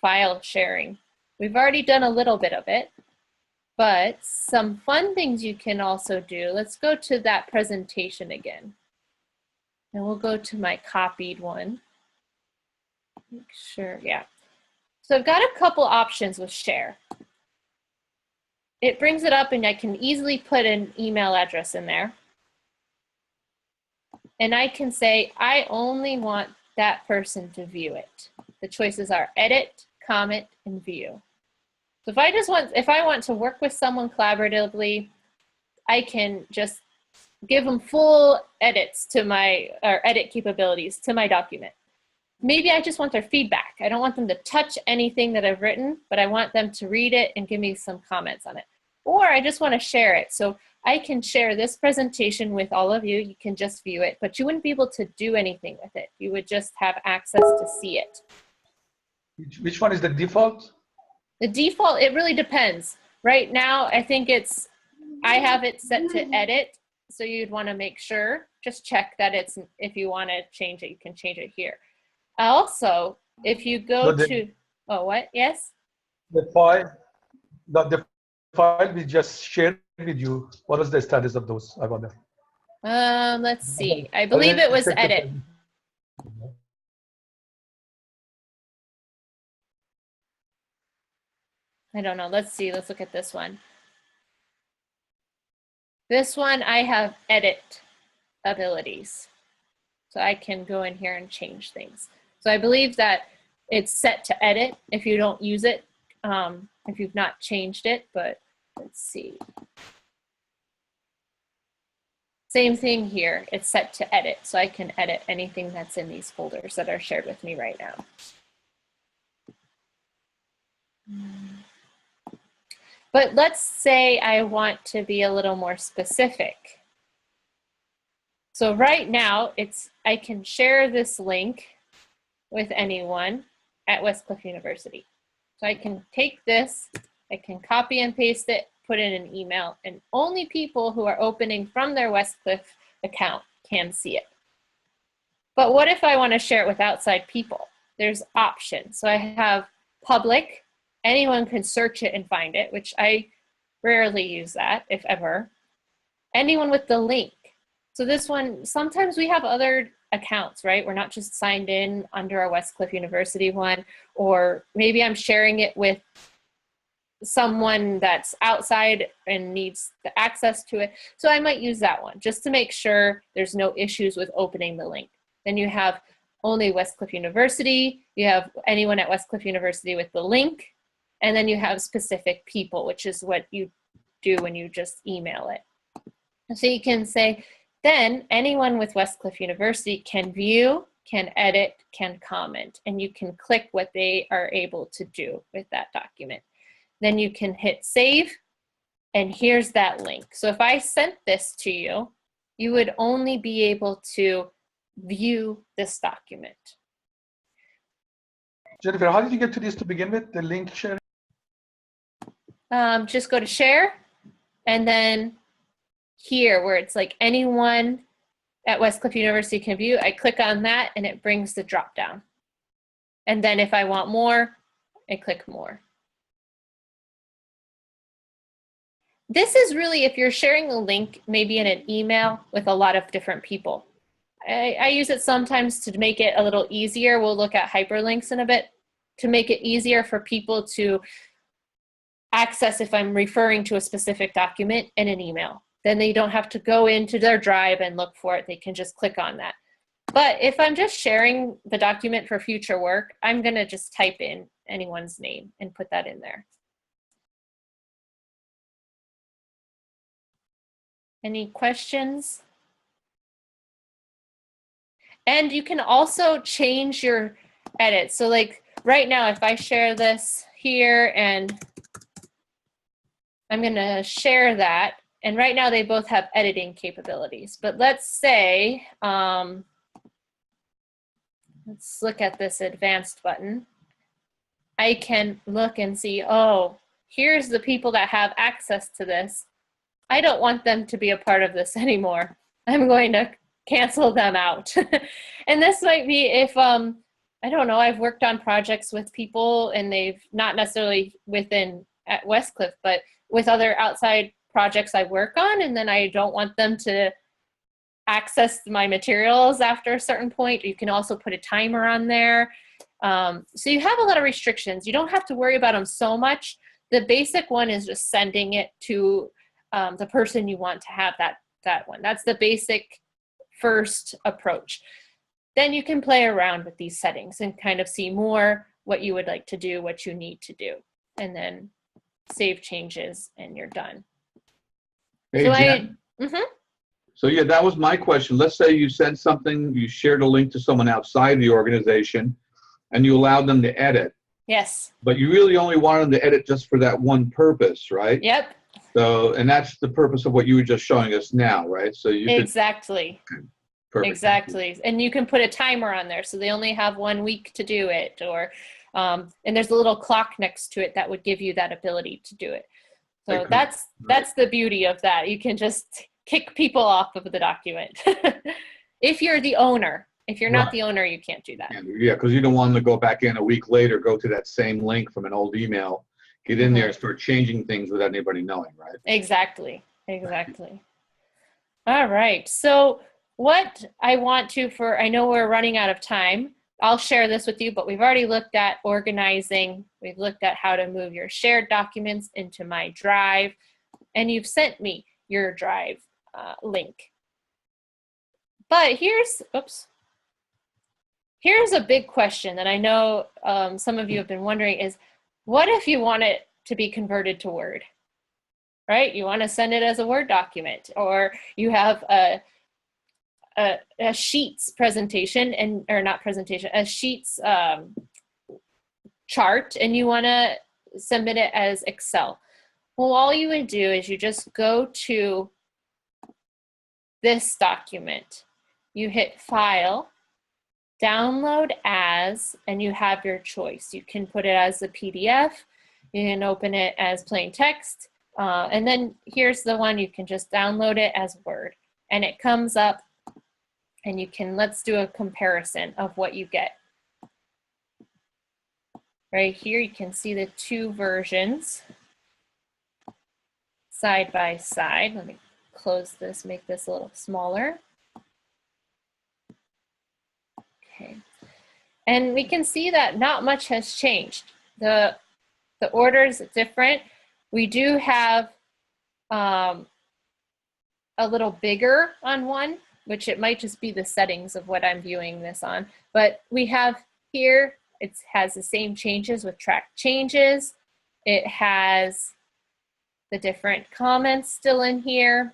file sharing? We've already done a little bit of it, but some fun things you can also do. Let's go to that presentation again. And we'll go to my copied one. Make sure, yeah. So I've got a couple options with share. It brings it up and I can easily put an email address in there. And I can say, I only want that person to view it. The choices are edit, comment, and view. So if I want to work with someone collaboratively, I can just give them full edits to edit capabilities to my document. Maybe I just want their feedback. I don't want them to touch anything that I've written, but I want them to read it and give me some comments on it. Or I just want to share it. So I can share this presentation with all of you. You can just view it, but you wouldn't be able to do anything with it. You would just have access to see it. Which one is the default? The default, it really depends. Right now, I think I have it set to edit. So you'd want to make sure, just check that if you want to change it, you can change it here. Also, if you go to, oh, what? Yes? The file we just shared with you, what was the status of those? I wonder. Let's see. I believe it was edit. I don't know. Let's see. Let's look at this one. This one, I have edit abilities. So I can go in here and change things. So I believe that it's set to edit if you don't use it, if you've not changed it, but let's see. Same thing here, it's set to edit. So I can edit anything that's in these folders that are shared with me right now. But let's say I want to be a little more specific. So right now, I can share this link with anyone at Westcliff University. So I can take this, I can copy and paste it, put in an email, and only people who are opening from their Westcliff account can see it. But what if I want to share it with outside people? There's options. So I have public. Anyone can search it and find it, which I rarely use that, if ever. Anyone with the link. So this one, sometimes we have other accounts, right? We're not just signed in under our Westcliff University one, or maybe I'm sharing it with someone that's outside and needs the access to it. So I might use that one just to make sure there's no issues with opening the link. Then you have only Westcliff University, you have anyone at Westcliff University with the link, and then you have specific people, which is what you do when you just email it. So you can say, then anyone with Westcliff University can view, can edit, can comment, and you can click what they are able to do with that document. Then you can hit save, and here's that link. So if I sent this to you, you would only be able to view this document. Jennifer, how did you get to this to begin with, the link sharing? Just go to share, and then here where it's like anyone at Westcliff University can view, I click on that and it brings the drop down. And then if I want more, I click more. This is really if you're sharing a link, maybe in an email with a lot of different people. I use it sometimes to make it a little easier. We'll look at hyperlinks in a bit to make it easier for people to access if I'm referring to a specific document in an email. Then they don't have to go into their drive and look for it. They can just click on that. But if I'm just sharing the document for future work, I'm going to just type in anyone's name and put that in there. Any questions? And you can also change your edits. So like right now, if I share this here and I'm gonna share that, and right now they both have editing capabilities. But let's say, let's look at this advanced button. I can look and see, oh, here's the people that have access to this. I don't want them to be a part of this anymore. I'm going to cancel them out. And this might be if, I don't know, I've worked on projects with people and they've not necessarily within at Westcliff, but with other outside projects I work on, and then I don't want them to access my materials after a certain point. You can also put a timer on there. So you have a lot of restrictions. You don't have to worry about them so much. The basic one is just sending it to the person you want to have that one. That's the basic first approach. Then you can play around with these settings and kind of see more what you would like to do, what you need to do, and then save changes and you're done. Hey, So Jen. So yeah, that was my question. Let's say you sent something, you shared a link to someone outside the organization, and you allowed them to edit. Yes. But you really only wanted them to edit just for that one purpose, right? Yep. So, and that's the purpose of what you were just showing us now, right? So you exactly. Perfect. Exactly. And you can put a timer on there, so they only have 1 week to do it, or and there's a little clock next to it that would give you that ability to do it. So that's the beauty of that. You can just kick people off of the document. If you're the owner. If you're not the owner, you can't do that. Yeah, because you don't want them to go back in a week later, go to that same link from an old email, get in there and start changing things without anybody knowing, right? Exactly. Exactly. All right. So what I want to, I know we're running out of time. I'll share this with you, but we've already looked at organizing. We've looked at how to move your shared documents into my drive, and you've sent me your drive link. But here's a big question that I know some of you have been wondering is, what if you want it to be converted to Word, right? You want to send it as a Word document, or you have a Sheets presentation, or not presentation, a Sheets chart, and you want to submit it as Excel. Well, all you would do is you just go to this document, you hit File, Download As, and you have your choice. You can put it as a PDF, you can open it as plain text, and then here's the one, you can just download it as Word, and it comes up, and you can, let's do a comparison of what you get. Right here, you can see the two versions side by side. Let me close this, make this a little smaller. Okay, and we can see that not much has changed. The order is different. We do have a little bigger on one, which it might just be the settings of what I'm viewing this on. But we have here, it has the same changes with track changes. It has the different comments still in here.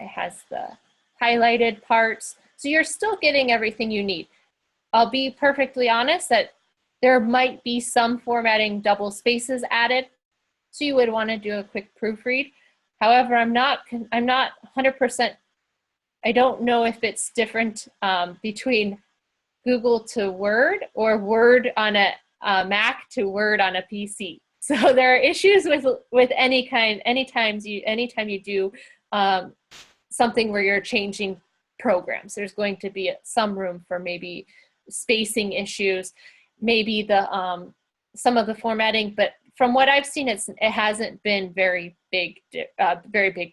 It has the highlighted parts. So you're still getting everything you need. I'll be perfectly honest that there might be some formatting double spaces added, so you would want to do a quick proofread. However, I'm not 100%, I don't know if it's different between Google to Word or Word on a Mac to Word on a PC. So there are issues with anytime you do something where you're changing programs. There's going to be some room for maybe spacing issues, maybe the some of the formatting, but from what I've seen, it hasn't been very big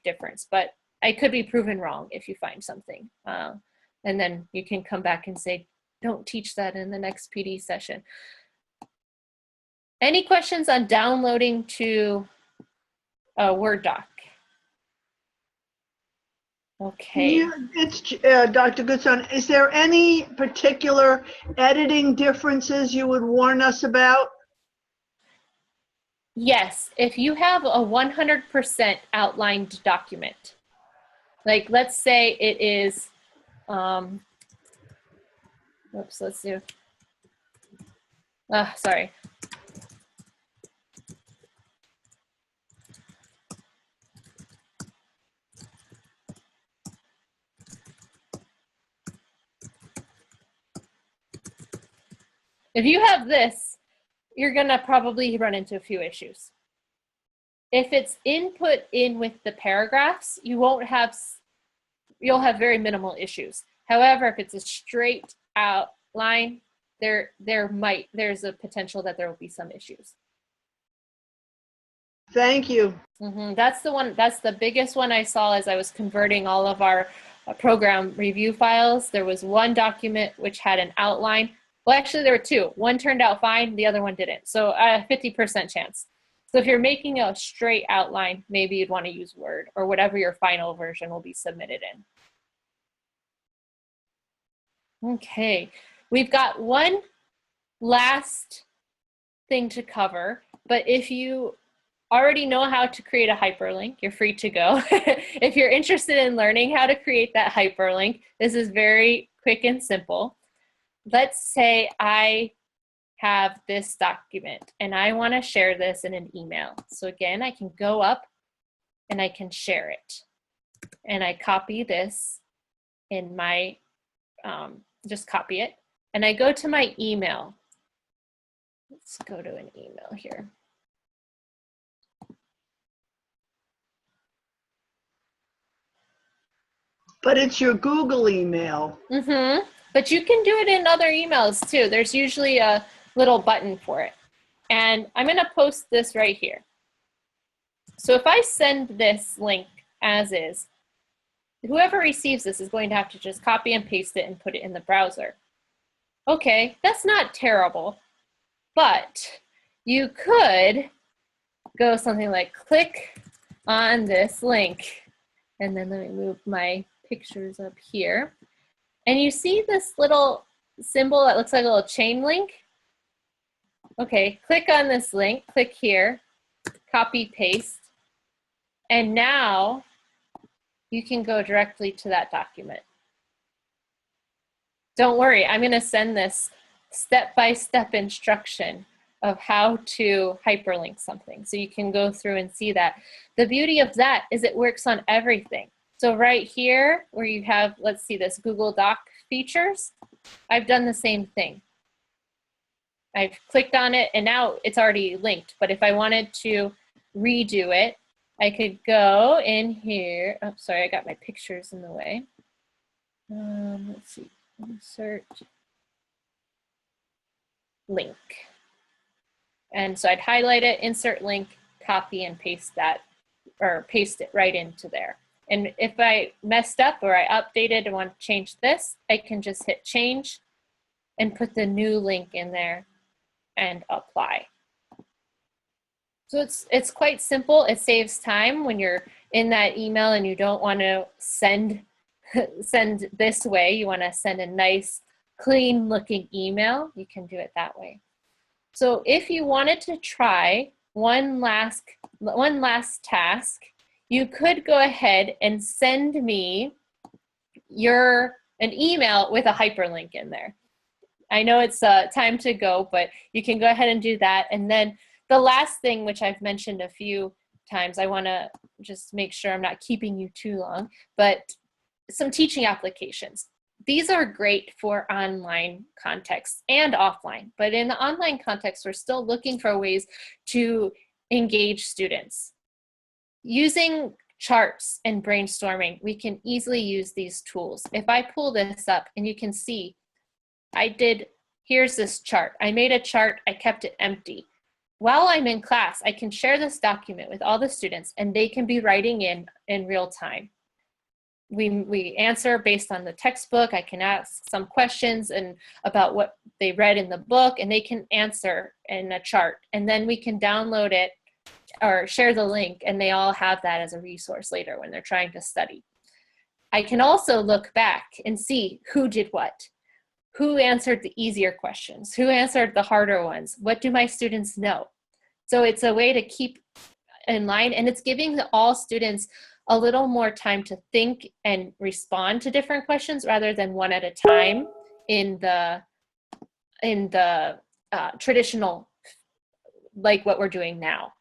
difference. But I could be proven wrong if you find something, and then you can come back and say, don't teach that in the next PD session. Any questions on downloading to a Word doc? Okay. Yeah, it's Dr. Goodson. Is there any particular editing differences you would warn us about? Yes, if you have a 100% outlined document, like let's say it is, oops, let's do, sorry. If you have this, you're gonna probably run into a few issues. If it's input in with the paragraphs, you'll have very minimal issues. However, if it's a straight out line, there's a potential that there will be some issues. Thank you. That's the biggest one I saw as I was converting all of our program review files. There was one document which had an outline. Well, actually there were two. One turned out fine, the other one didn't. So a 50% chance. So if you're making a straight outline, maybe you'd want to use Word or whatever your final version will be submitted in. Okay, we've got one last thing to cover, but if you already know how to create a hyperlink, you're free to go. If you're interested in learning how to create that hyperlink, this is very quick and simple. Let's say I have this document and I want to share this in an email. So again, I can go up and I can share it. And I copy this in my, just copy it. And I go to my email. Let's go to an email here. But it's your Google email. But you can do it in other emails too. There's usually a little button for it. And I'm going to post this right here. So if I send this link as is, whoever receives this is going to have to just copy and paste it and put it in the browser. Okay, that's not terrible, but you could go something like click on this link. And then let me move my pictures up here. And you see this little symbol that looks like a little chain link? Okay, click on this link, click here, copy, paste, and now you can go directly to that document. Don't worry, I'm gonna send this step-by-step instruction of how to hyperlink something. So you can go through and see that. The beauty of that is it works on everything. So right here where you have, let's see this, Google Doc features, I've done the same thing. I've clicked on it and now it's already linked. But if I wanted to redo it, I could go in here. Oh, sorry, I got my pictures in the way. Let's see, insert link. And so I'd highlight it, insert link, copy and paste that, or paste it right into there. And if I messed up or I updated and want to change this, I can just hit change and put the new link in there and apply. So it's quite simple. It saves time when you're in that email and you don't want to send this way. You want to send a nice, clean looking email. You can do it that way. So if you wanted to try one last task, you could go ahead and send me an email with a hyperlink in there. I know it's time to go, but you can go ahead and do that. And then the last thing, which I've mentioned a few times, I want to just make sure I'm not keeping you too long, but some teaching applications. These are great for online context and offline, but in the online context, we're still looking for ways to engage students. Using charts and brainstorming, we can easily use these tools. If I pull this up and you can see, here's this chart. I made a chart, I kept it empty. While I'm in class, I can share this document with all the students and they can be writing in real time. We answer based on the textbook. I can ask some questions about what they read in the book and they can answer in a chart. And then we can download it or share the link and they all have that as a resource later when they're trying to study. I can also look back and see who did what. Who answered the easier questions? Who answered the harder ones? What do my students know? So it's a way to keep in line, and it's giving all students a little more time to think and respond to different questions rather than one at a time in the traditional, like what we're doing now.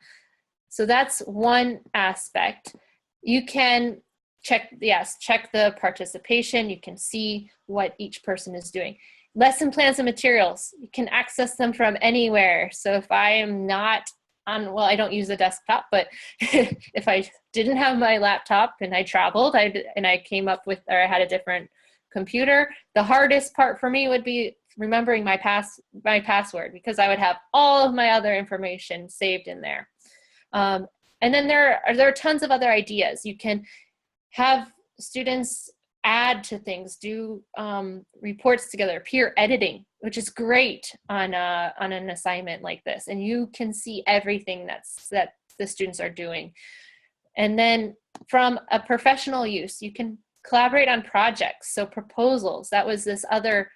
So that's one aspect. You can check the participation. You can see what each person is doing. Lesson plans and materials, you can access them from anywhere. So if I am not on, well, I don't use a desktop, but if I didn't have my laptop and I traveled, and I came up with, or I had a different computer, the hardest part for me would be remembering my password, because I would have all of my other information saved in there. And then there are tons of other ideas. You can have students add to things, do reports together, peer editing, which is great on an assignment like this. And you can see everything that the students are doing. And then from a professional use, you can collaborate on projects. So proposals, that was this other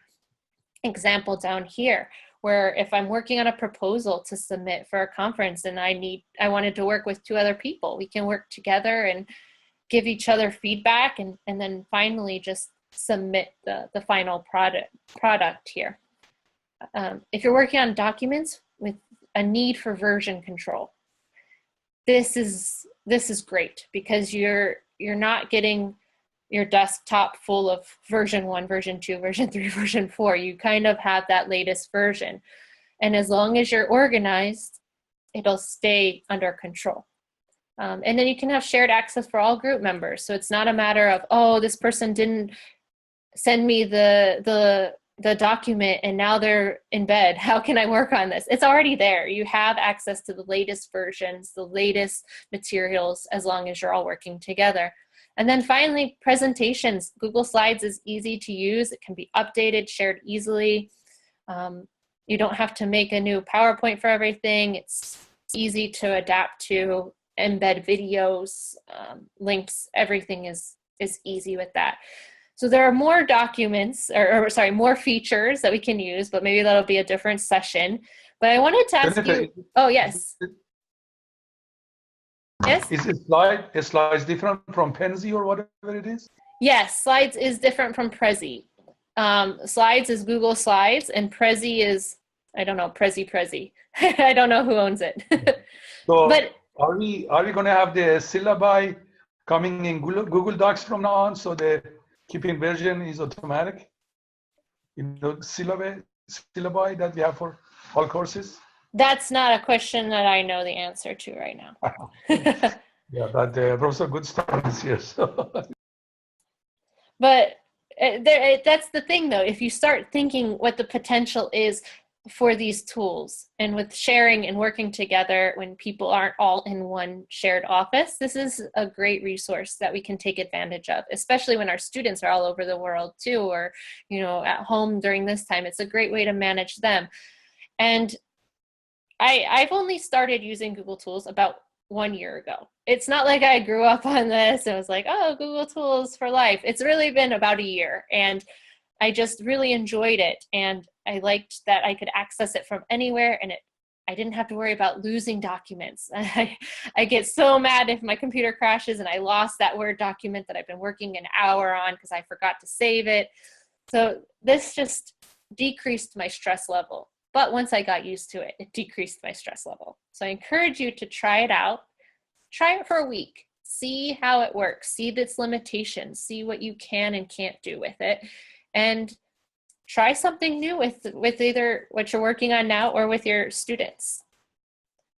example down here, where if I'm working on a proposal to submit for a conference and I wanted to work with 2 other people, we can work together and give each other feedback, and then finally just submit the final product here. If you're working on documents with a need for version control, this is great, because you're not getting your desktop full of version 1, version 2, version 3, version 4. You kind of have that latest version. And as long as you're organized, it'll stay under control. And then you can have shared access for all group members. So it's not a matter of, oh, this person didn't send me the document and now they're in bed. How can I work on this? It's already there. You have access to the latest versions, the latest materials, as long as you're all working together. And then finally, presentations. Google Slides is easy to use. It can be updated, shared easily. You don't have to make a new PowerPoint for everything. It's easy to adapt to, embed videos, links, everything is easy with that. So there are more documents, more features that we can use, but maybe that'll be a different session. But I wanted to ask you, oh, yes. Yes? Is slides different from Penzi or whatever it is? Yes, Slides is different from Prezi. Slides is Google Slides, and Prezi is, I don't know, Prezi. I don't know who owns it. But are we going to have the syllabi coming in Google Docs from now on, so the keeping version is automatic? Syllabi that we have for all courses? That's not a question that I know the answer to right now. Yeah, but Professor Goodstein is here. So. But that's the thing, though. If you start thinking what the potential is for these tools, and with sharing and working together when people aren't all in one shared office, this is a great resource that we can take advantage of, especially when our students are all over the world too, or at home during this time. It's a great way to manage them. And I've only started using Google Tools about 1 year ago. It's not like I grew up on this and was like, oh, Google Tools for life. It's really been about a year, and I just really enjoyed it. And I liked that I could access it from anywhere, and I didn't have to worry about losing documents. I get so mad if my computer crashes and I lost that Word document that I've been working an hour on because I forgot to save it. So this just decreased my stress level. But once I got used to it, it decreased my stress level. So I encourage you to try it out. Try it for a week. See how it works. See its limitations. See what you can and can't do with it. And try something new with either what you're working on now or with your students.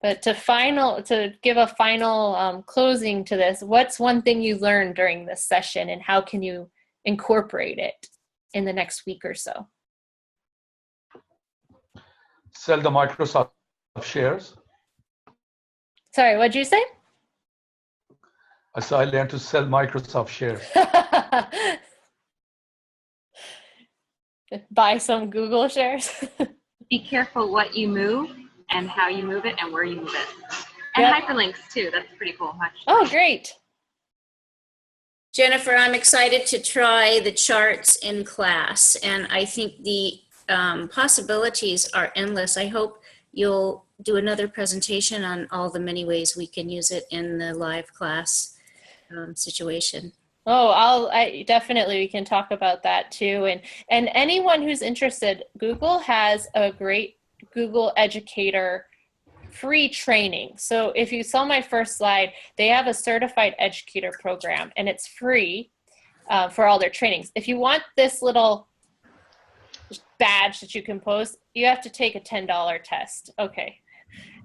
But to give a final closing to this, what's one thing you learned during this session, and how can you incorporate it in the next week or so? Sell the Microsoft shares. Sorry, what'd you say? I said I learned to sell Microsoft shares. Buy some Google shares. Be careful what you move and how you move it and where you move it. And Yep. hyperlinks too. That's pretty cool. Actually. Oh, great. Jennifer, I'm excited to try the charts in class, and I think the possibilities are endless. I hope you'll do another presentation on all the many ways we can use it in the live class situation. Oh, I definitely, we can talk about that too. And anyone who's interested, Google has a great Google Educator free training. So if you saw my first slide, they have a certified educator program and it's free for all their trainings. If you want this little badge that you can post, you have to take a $10 test. Okay.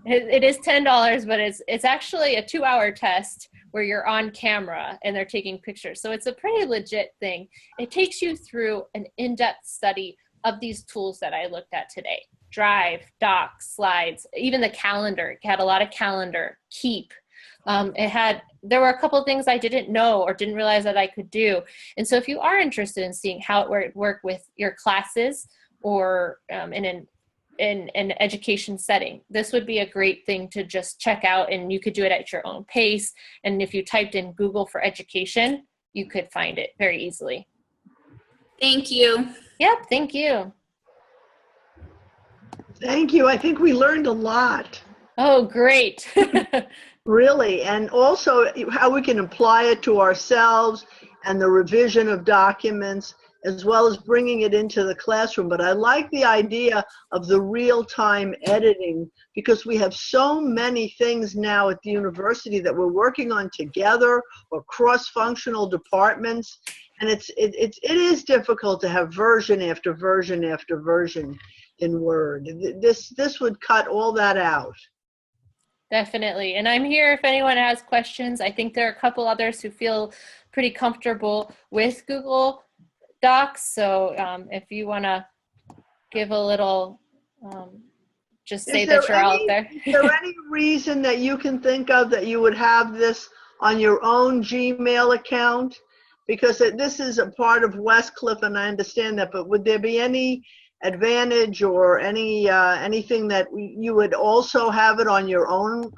It is $10, but it's actually a 2-hour test where you're on camera and they're taking pictures. So it's a pretty legit thing. It takes you through an in-depth study of these tools that I looked at today. Drive, Docs, Slides, even the calendar. It had a lot of calendar, Keep. There were a couple of things I didn't know or didn't realize that I could do. And so if you are interested in seeing how it would work with your classes or in an education setting, this would be a great thing to just check out, and you could do it at your own pace. And if you typed in Google for education, you could find it very easily. Thank you. Yep, thank you. Thank you. I think we learned a lot. Oh, great. Really, and also how we can apply it to ourselves and the revision of documents, as well as bringing it into the classroom. But I like the idea of the real-time editing, because we have so many things now at the university that we're working on together, or cross-functional departments, and it is difficult to have version after version after version in Word. This would cut all that out. Definitely. And I'm here if anyone has questions. I think there are a couple others who feel pretty comfortable with Google Docs. So if you want to give a little, just say that you're out there. Is there any reason that you can think of that you would have this on your own Gmail account? Because this is a part of Westcliff, and I understand that, but would there be any advantage or anything that you would also have it on your own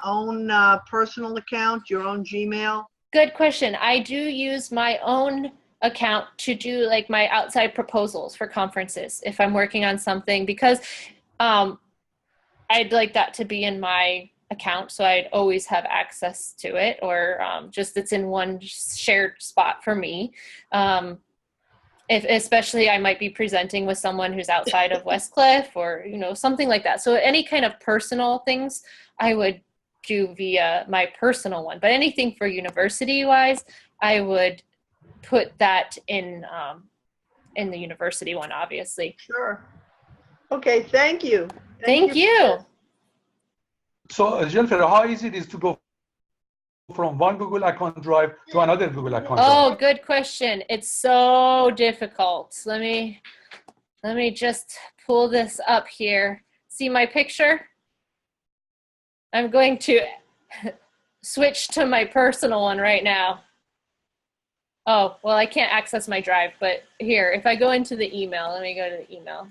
personal account, your own Gmail? Good question. I do use my own account to do like my outside proposals for conferences if I'm working on something, because I'd like that to be in my account, so I'd always have access to it, or just it's in one shared spot for me. Especially I might be presenting with someone who's outside of Westcliff, or something like that. So any kind of personal things I would do via my personal one, but anything for university wise, I would put that in the university one, obviously. Sure. Okay, thank you. Thank you. So Jennifer, how easy it is to go from one Google account drive to another Google account drive? Oh, good question. It's so difficult. Let me just pull this up here. See my picture? I'm going to switch to my personal one right now. Oh, well, I can't access my drive, but here, if I go into the email, let me go to the email.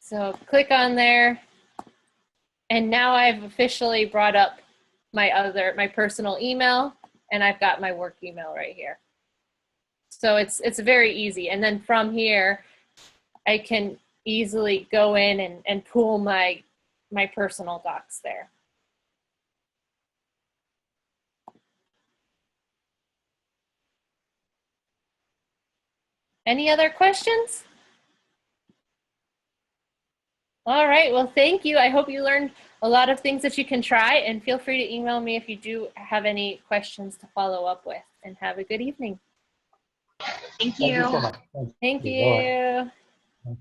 So click on there, and now I've officially brought up my personal email, and I've got my work email right here. So it's very easy. And then from here, I can easily go in and pull my personal docs there. Any other questions? All right, well, thank you. I hope you learned a lot of things that you can try, and feel free to email me if you do have any questions to follow up with, and have a good evening. Thank Thank you you. so much. Thank Bye. you. Thank you. Thank